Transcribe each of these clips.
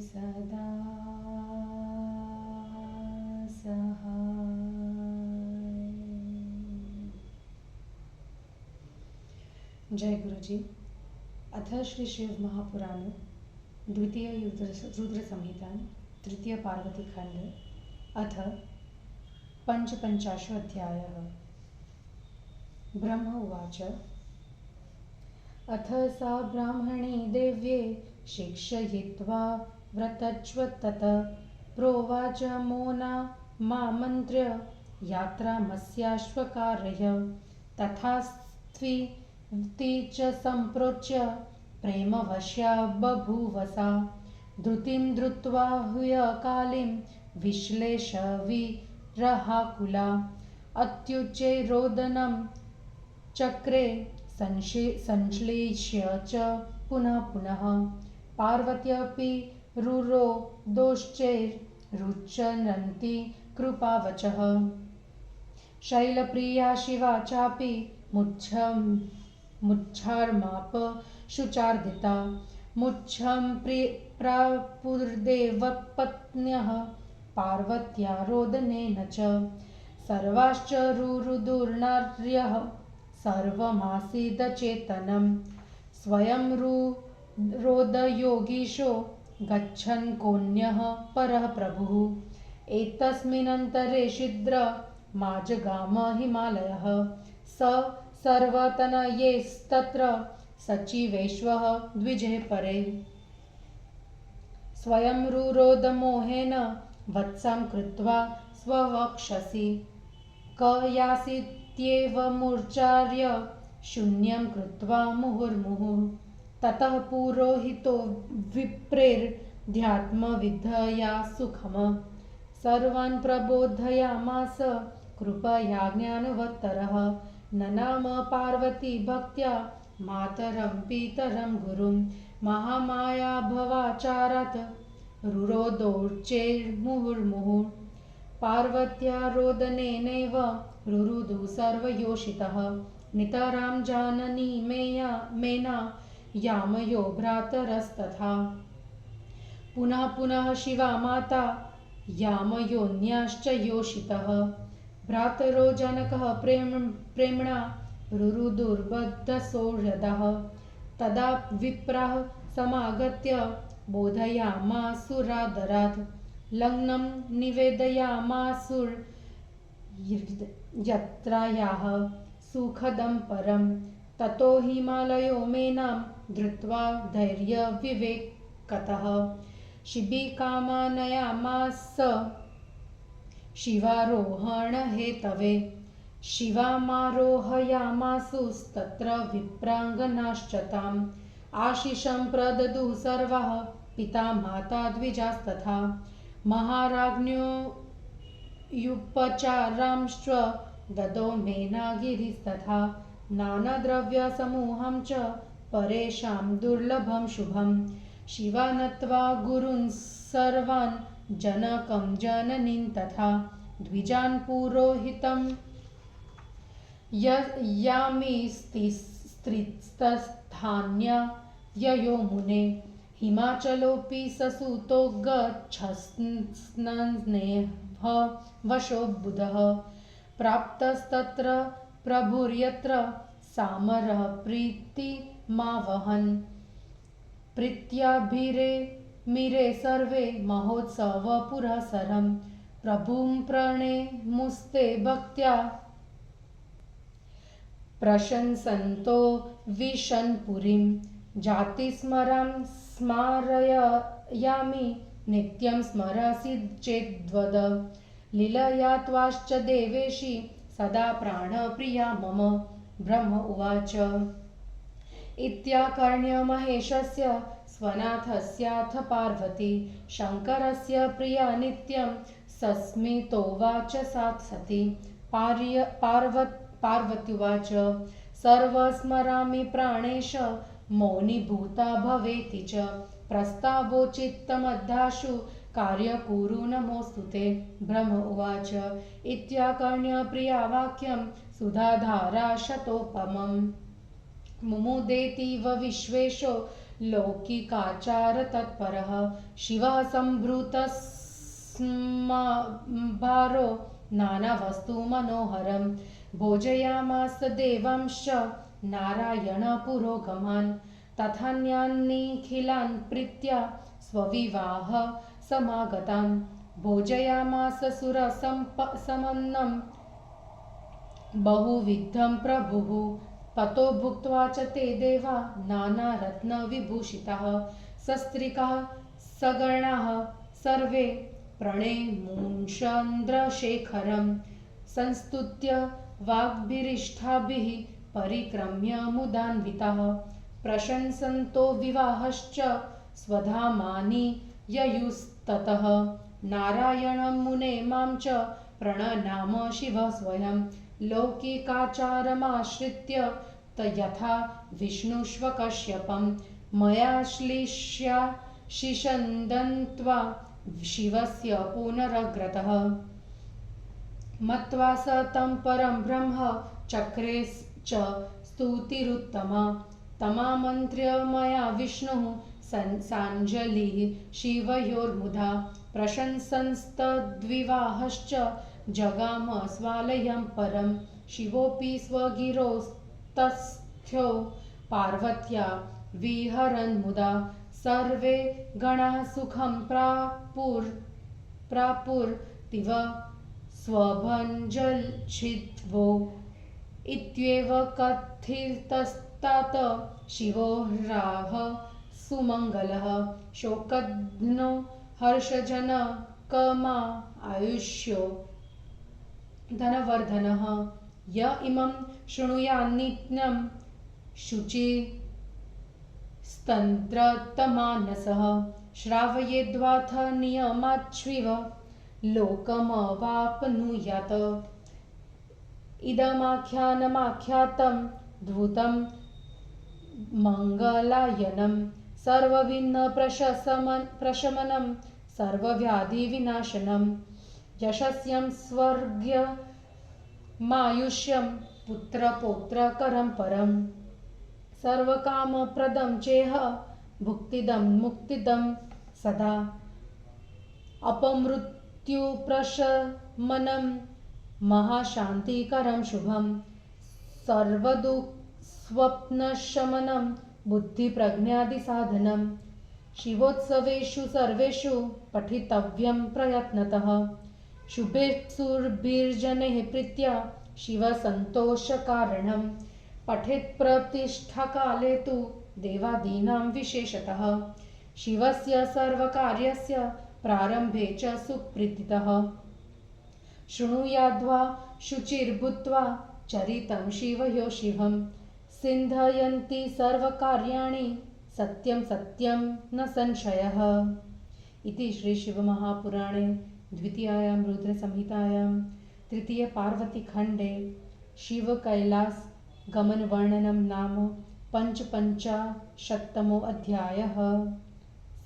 सदा सहाय। जय गुरुजी। अथ श्री शिव महापुराण द्वितीय रुद्र संहिता तृतीय पार्वती खंड अथ पंचपंचाशो अध्यायः। ब्रह्म उवाच अथ सा ब्राह्मणी देव्ये शिक्षयित्वा व्रतज्वतत प्रोवाच मोना मामन्त्र्य यात्रामस्याश्वकारय तथास्त्विति च सम्प्रोच्य प्रेमवश्या बभूवसा धृतिं धृत्वा हुयकालिं विश्लेषविरहाकुला अत्युच्चे रोदनं चक्रे संश्लेष्य च पुनः पुनः पार्वत्यपि रुरोदोश्चैरुच्चरन्ति कृपावचः शैलप्रिया शिवा चापि मुच्छर्माप शुचार्दिता मुच्छं प्रापुर्देवपत्न्यः पार्वत्या रोदनेन च सर्वाश्च रुरुदुर्नार्यः सर्वमासीदचेतनं स्वयं रोदयोगीशो गच्छन् कोऽन्यः परः प्रभुः एतस्मिन्नन्तरे शीघ्र माजगाम हिमालयः स सर्वतनयैस्तत्र सचिवेश्वः द्विजे परे स्वयं रुरोदमोहेन वत्सं कृत्वा स्ववक्षसि क यासीत्येवमुच्चार्य शून्यं कृत्वा मुहुर्मुहुः ततः पुरोहितो विप्रेर्ध्यात्मविद्यया सुखम् सर्वान् प्रबोधयामास कृपया ज्ञानवत्तरः ननाम पार्वती भक्त्या मातरं पितरं गुरुं महामाया भवाचारात् रुरोदोर्चैर्मुहुर्मुहुः पार्वत्या रोदनेनैव रुरुदु सर्वयोषितः नितरां जाननी मेना यामयो भ्रातरस्तथा पुनः पुनः शिवा माता यामयोन्याश्च योषितः भ्रातरो जनकः प्रेम्णा रुरुदुर्बद्धसौहृदः तदा विप्राः समागत्य बोधयामासुरादरात् लग्नं निवेदयामासुर्यत्रायाः सुखदं परं ततो हिमालयो मेनां धृत्वा धैर्यविवेकतः शिबिकामानयामास शिवारोहणहेतवे शिवामारोहयामासुस्तत्र विप्राङ्गनाश्च ताम् आशिषं प्रददुः सर्वाः पिता माता द्विजास्तथा महाराज्ञो युपचारांश्च ददो मेनागिरिस्तथा नानाद्रव्यसमूहं च परेषां दुर्लभं शुभं शिवा नत्वा गुरून् सर्वान् जनकं जननीं तथा द्विजान् पुरोहितं यामिस्त्रीस्तस्थान्या ययो मुने हिमाचलोऽपि ससुतो गच्छन्स्नेह वशो बुधः प्राप्तस्तत्र प्रभुर्यत्र सामरः प्रीतिमावहन् प्रीत्याभिरे मिरे सर्वे महोत्सवपुरःसरं प्रभुं प्रणेमुस्ते भक्त्या प्रशंसन्तो विशन्पुरीं जातिस्मरां स्मारयामि नित्यं स्मरसि चेद्वद लीलया त्वाश्च देवेशि सदा प्राणप्रिया मम ब्रह्म उवाच इत्याकर्ण्य महेशस्य स्वनाथस्याथ पार्वती शङ्करस्य प्रिया नित्यं सस्मितोवाच सा सती पार्वत्युवाच सर्वस्मरामि प्राणेश मौनीभूता भवेति च प्रस्तावोचित्तमद्धाशु कार्यकुरु नमोऽस्तु ते ब्रह्म उवाच इत्याकर्ण्य प्रिया वाक्यं सुधाधारा शतोपमम् मुमुदेतीव विश्वेशो लौकिकाचार तत्परः शिवः सम्भृतस्माभारो नानावस्तु मनोहरं भोजयामास देवांश्च नारायण पुरोगमान् तथान्यान्निखिलान् प्रीत्या स्वविवाह समागतान् भोजयामास सुरसमन्नं बहुविधं प्रभुः ततो भुक्त्वा च ते देवा नानारत्नविभूषिताः सस्त्रीकाः सगणाः सर्वे प्रणेमुञ्चन्द्रशेखरं संस्तुत्य वाग्भिरिष्टाभिः परिक्रम्य मुदान्विताः प्रशंसन्तो विवाहश्च स्वधामानि ययुस्ततः नारायणं मुने मां च प्रणनाम शिवः स्वयं लौकिकाचारमाश्रित्य यथा विष्णुष्वकश्यपं मया श्लिष्या शिषन्दन्त्वा शिवस्य पुनरग्रतः मत्वा स तं परं ब्रह्म चक्रे च स्तुतिरुत्तमा तमामन्त्र्य मया विष्णुः साञ्जलिः शिवयोर्मुधा प्रशंसंस्तद्विवाहश्च जगाम स्वालयं परं शिवोऽपि स्वगिरोस्तस्थ्यो पार्वत्या विहरन् मुदा सर्वे गणाः सुखं प्रापुर्तिव स्वभञ्जलच्छिद्वो इत्येव कथितस्तात शिवो राह सुमङ्गलः शोकघ्नो हर्षजनकमा आयुष्यो धनवर्धनः य इमं शृणुयान्नित्यं शुचिस्तन्द्रतमानसः श्रावयेद्वाथ नियमाच्छ्विव लोकमवाप्नुयात् इदमाख्यानमाख्यातं द्भुतं मङ्गलायनं सर्वविघ्नप्रशमनं सर्वव्याधिविनाशनं यशस्यं स्वर्गमायुष्यं पुत्रपौत्रकरं परं सर्वकामप्रदं चेह भुक्तिदं मुक्तिदं सदा अपमृत्युप्रशमनं महाशान्तिकरं शुभं सर्वदुःस्वप्नशमनं बुद्धिप्रज्ञादिसाधनं शिवोत्सवेषु सर्वेषु पठितव्यं प्रयत्नतः शुभेत्सुर्भिर्जनैः प्रीत्या शिवसन्तोषकारणं पठेत् प्रतिष्ठाकाले तु देवादीनां विशेषतः शिवस्य सर्वकार्यस्य प्रारम्भे च सुप्रीतितः शृणुयाद्वा शुचिर्भूत्वा चरितं शिवयो शिवं सिन्धयन्ति सर्वकार्याणि सत्यं सत्यं न संशयः इति श्री शिवमहापुराणे द्वितीयायां रुद्रसंहितायां तृतीयपार्वतीखण्डे शिवकैलासगमनवर्णनं नाम पञ्चपञ्चाशत्तमो अध्यायः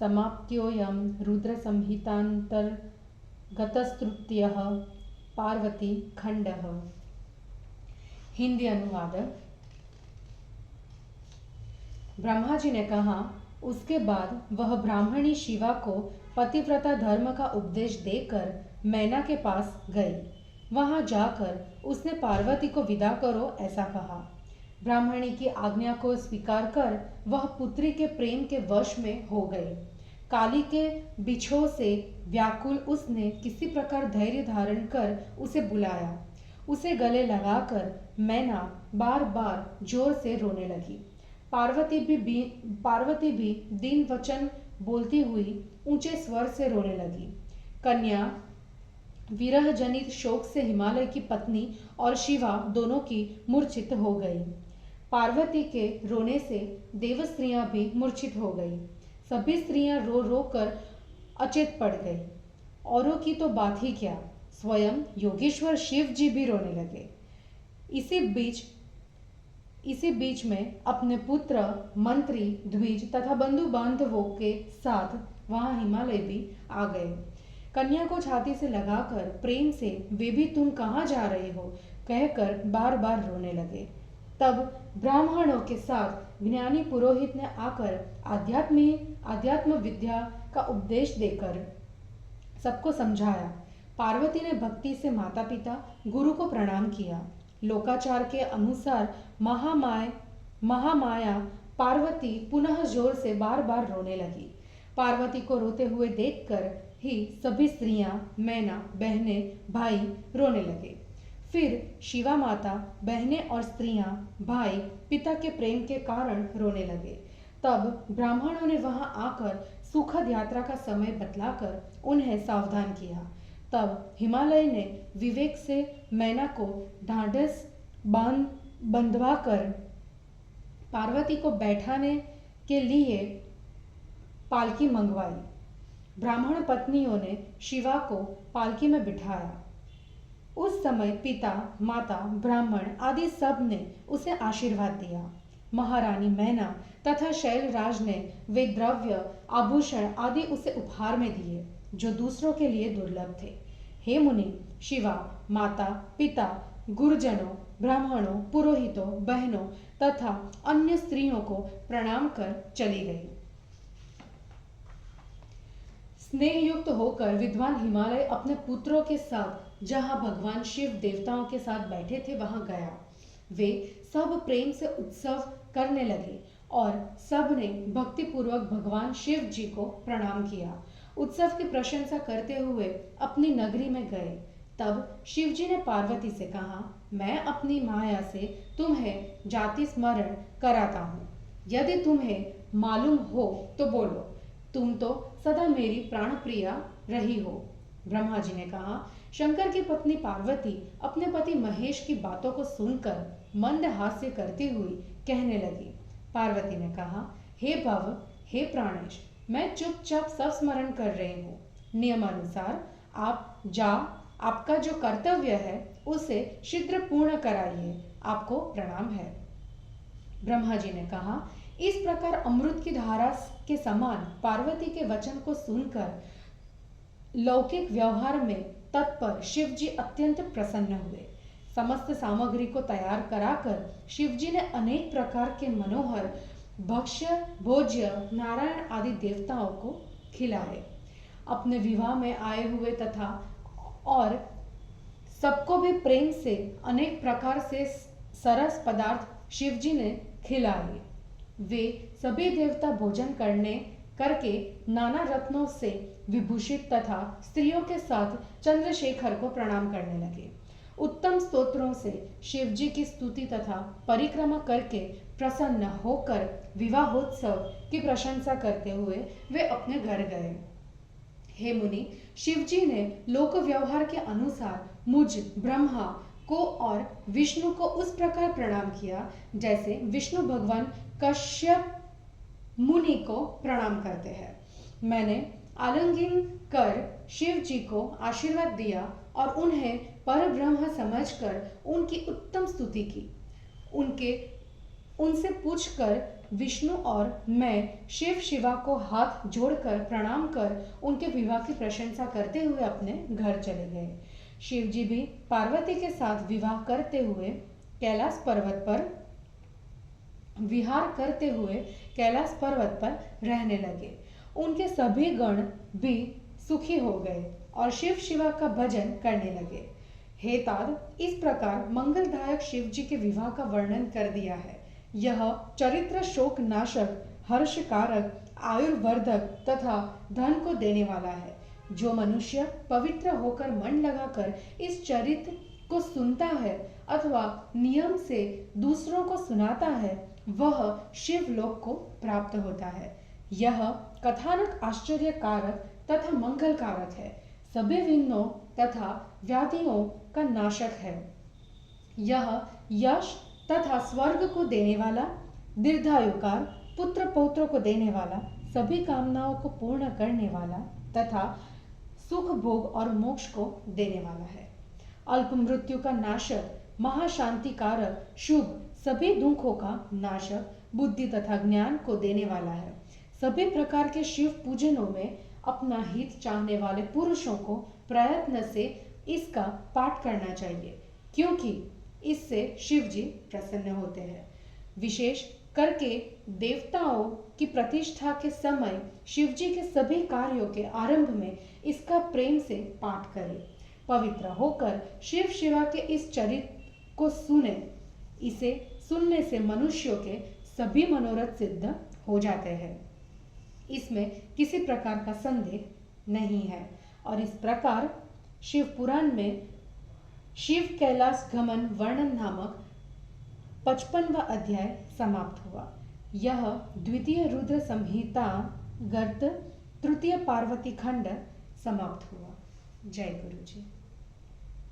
समाप्त्योऽयं रुद्रसंहितान्तर्गतस्तृतीयः पार्वतीखण्डः। हिंदी अनुवाद। ब्रह्मा जी ने कहा, उसके बाद वह ब्राह्मणी शिवा को पतिव्रता धर्म का उपदेश देकर मैना के पास गई। वहां जाकर उसने पार्वती को विदा करो ऐसा कहा। ब्राह्मणी की आज्ञा को स्वीकार कर वह पुत्री के प्रेम के वश में हो गई। काली के बिछोह से व्याकुल उसने किसी प्रकार धैर्य धारण कर उसे बुलाया। उसे गले लगाकर मैना बार बार जोर से रोने लगी। पार्वती भी दीन वचन बोलती हुई ऊंचे स्वर से रोने लगी। कन्या विरह जनित शोक से हिमालय की पत्नी और शिवा दोनों की मूर्छित हो गई। पार्वती के रोने से देव स्त्रियां भी मूर्छित हो गई। सभी स्त्रियां रो रो कर अचेत पड़ गई। औरों की तो बात ही क्या, स्वयं योगेश्वर शिव जी भी रोने लगे। इसी बीच में अपने पुत्र, मंत्री, द्विज तथा बंधु बांधवों के साथ वहां हिमालय भी आ गए। कन्या को छाती से लगाकर प्रेम से वे भी तुम कहाँ जा रहे हो कहकर बार बार रोने लगे। तब ब्राह्मणों के साथ ज्ञानी पुरोहित ने आकर आध्यात्म विद्या का उपदेश देकर सबको समझाया। पार्वती ने भक्ति से माता पिता गुरु को प्रणाम किया। लोकाचार के अनुसार महामाया पार्वती पुनः जोर से बार बार रोने लगी। पार्वती को रोते हुए देखकर ही सभी स्त्रियां, मैना, बहनें, भाई रोने लगे। फिर शिवा माता, बहनें और स्त्रियां, भाई पिता के प्रेम के कारण रोने लगे। तब ब्राह्मणों ने वहां आकर सुखद यात्रा का समय बतलाकर उन्हें सावधान किया। तब हिमालय ने विवेक से मैना को ढांढस बंधवाकर पार्वती को बैठाने के लिए पालकी मंगवाई। ब्राह्मण पत्नियों ने शिवा को पालकी में बिठाया। उस समय पिता, माता, ब्राह्मण आदि सब ने उसे आशीर्वाद दिया। महारानी मैना तथा शैलराज ने वे द्रव्य, आभूषण आदि उसे उपहार में दिए जो दूसरों के लिए दुर्लभ थे। हे मुनि, शिवा माता, पिता, गुरुजनों, ब्राह्मणों, पुरोहितों, बहनों तथा अन्य स्त्रियों को प्रणाम कर चली गई। स्नेह युक्त होकर विद्वान हिमालय अपने पुत्रों के साथ जहां भगवान शिव देवताओं के साथ बैठे थे वहां गया। वे सब प्रेम से उत्सव करने लगे और सब ने भक्ति पूर्वक भगवान शिव जी को प्रणाम किया। उत्सव की प्रशंसा करते हुए अपनी नगरी में गए। तब शिव जी ने पार्वती से कहा, मैं अपनी माया से तुम्हें जाति स्मरण कराता हूँ। यदि तुम्हें मालूम हो तो बोलो, तुम तो सदा मेरी प्राण प्रिया रही हो। ब्रह्मा जी ने कहा, शंकर की पत्नी पार्वती अपने पति महेश की बातों को सुनकर मंद हास्य करती हुई कहने लगी। पार्वती ने कहा, हे भव, हे प्राणेश, मैं चुपचाप सब स्मरण कर रही हूँ। नियमानुसार आपका जो कर्तव्य है उसे शीघ्र पूर्ण कराइए। आपको प्रणाम है। ब्रह्मा जी ने कहा, इस प्रकार अमृत की धारा के समान पार्वती के वचन को सुनकर लौकिक व्यवहार में तत्पर शिव जी अत्यंत प्रसन्न हुए। समस्त सामग्री को तैयार कराकर शिव जी ने अनेक प्रकार के मनोहर भक्ष्य भोज्य नारायण आदि देवताओं को खिलाए। अपने विवाह में आए हुए तथा और सबको भी प्रेम से अनेक प्रकार से सरस पदार्थ शिव जी ने खिलाए। वे सभी देवता भोजन करके नाना रत्नों से विभूषित तथा स्त्रियों के साथ चंद्रशेखर को प्रणाम करने लगे। उत्तम स्तोत्रों से शिव जी की स्तुति तथा परिक्रमा करके प्रसन्न होकर विवाहोत्सव की प्रशंसा करते हुए वे अपने घर गए। हे मुनि, शिव जी ने लोक व्यवहार के अनुसार मुझ ब्रह्मा को और विष्णु को उस प्रकार प्रणाम किया जैसे विष्णु भगवान कश्यप मुनि को प्रणाम करते हैं। मैंने आलिंगन कर शिव जी को आशीर्वाद दिया और उन्हें परब्रह्म समझकर उनकी उत्तम स्तुति की। उनसे पूछकर विष्णु और मैं शिवा को हाथ जोड़कर प्रणाम कर उनके विवाह की प्रशंसा करते हुए अपने घर चले गए। शिव जी भी पार्वती के साथ विवाह करते हुए कैलाश पर्वत पर रहने लगे। उनके सभी गण भी सुखी हो गए और शिवा का भजन करने लगे। हे तात, इस प्रकार मंगलदायक शिव जी के विवाह का वर्णन कर दिया है। यह चरित्र शोक नाशक, हर्ष कारक, आयुर्वर्धक तथा धन को देने वाला है। जो मनुष्य पवित्र होकर मन लगाकर इस चरित्र को सुनता है अथवा नियम से दूसरों को सुनाता है, वह शिवलोक को प्राप्त होता है। यह कथानक आश्चर्य कारक तथा मंगल कारक है, सभी विघ्नों तथा व्याधियों का नाशक है। यह यश तथा स्वर्ग को देने वाला, दीर्घायुकार, पुत्र पौत्र को देने वाला, सभी कामनाओं को पूर्ण करने वाला तथा सुख भोग और मोक्ष को देने वाला है। अल्प मृत्यु का नाशक, महाशांति कारक, शुभ, सभी दुखों का नाशक, बुद्धि तथा ज्ञान को देने वाला है। सभी प्रकार के शिव पूजनों में अपना हित चाहने वाले पुरुषों को प्रयत्न से इसका पाठ करना चाहिए, क्योंकि इससे शिव जी प्रसन्न होते हैं। विशेष करके देवताओं की प्रतिष्ठा के समय शिव जी के सभी कार्यों के आरंभ में इसका प्रेम से पाठ करें। पवित्र होकर शिव शिवा के इस चरित्र को सुने। इसे सुनने से मनुष्यों के सभी मनोरथ सिद्ध हो जाते हैं। इसमें किसी प्रकार का संदेह नहीं है। और इस प्रकार शिव पुराण में शिव कैलाश गमन वर्णन नामक 55वां अध्याय समाप्त हुआ। यह द्वितीय रुद्र संहिता गर्त तृतीय पार्वती खंड समाप्त हुआ। जय गुरु जी।